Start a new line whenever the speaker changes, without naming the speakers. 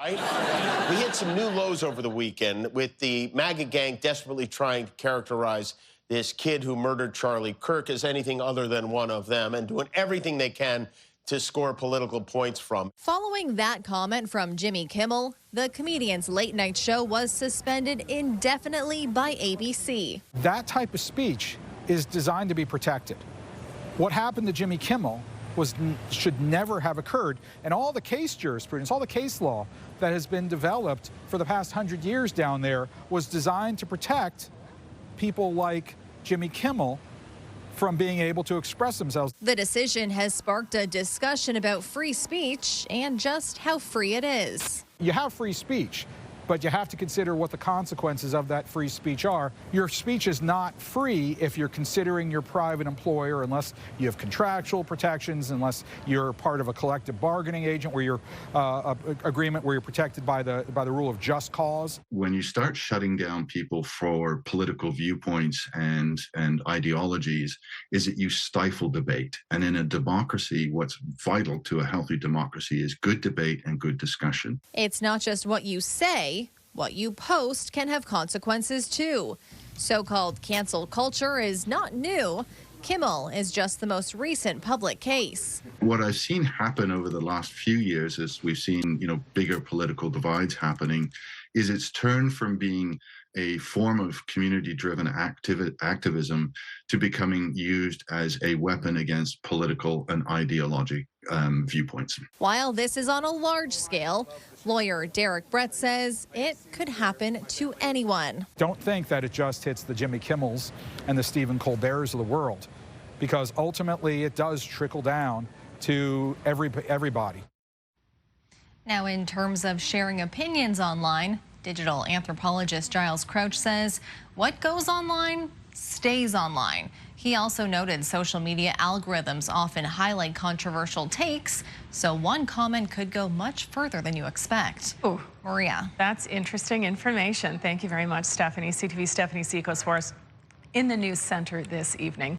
Right? We hit some new lows over the weekend with the MAGA gang desperately trying to characterize this kid who murdered Charlie Kirk as anything other than one of them and doing everything they can to score political points from.
Following that comment from Jimmy Kimmel, the comedian's late-night show was suspended indefinitely by ABC.
That type of speech is designed to be protected. What happened to Jimmy Kimmel should never have occurred, and all the case jurisprudence, all the case law that has been developed for the past 100 years down there was designed to protect people like Jimmy Kimmel from being able to express themselves.
The decision has sparked a discussion about free speech and just how free it is.
You have free speech, but you have to consider what the consequences of that free speech are. Your speech is not free if you're considering your private employer, unless you have contractual protections, unless you're part of a collective bargaining agent where you're agreement where you're protected by the rule of just cause.
When you start shutting down people for political viewpoints and ideologies, is that you stifle debate. And in a democracy, what's vital to a healthy democracy is good debate and good discussion.
It's not just what you say. What you post can have consequences, too. So-called cancel culture is not new. Kimmel is just the most recent public case.
What I've seen happen over the last few years is we've seen, bigger political divides happening, is it's turned from being a form of community-driven activism to becoming used as a weapon against political and ideological viewpoints.
While this is on a large scale, lawyer Derek Brett says it could happen to anyone.
Don't think that it just hits the Jimmy Kimmels and the Stephen Colberts of the world, because ultimately it does trickle down to everybody.
Now, in terms of sharing opinions online, digital anthropologist Giles Crouch says what goes online stays online. He also noted social media algorithms often highlight controversial takes, so one comment could go much further than you expect.
Oh,
Maria.
That's interesting information. Thank you very much, Stephanie. CTV's Stephanie Seekos for us in the news center this evening.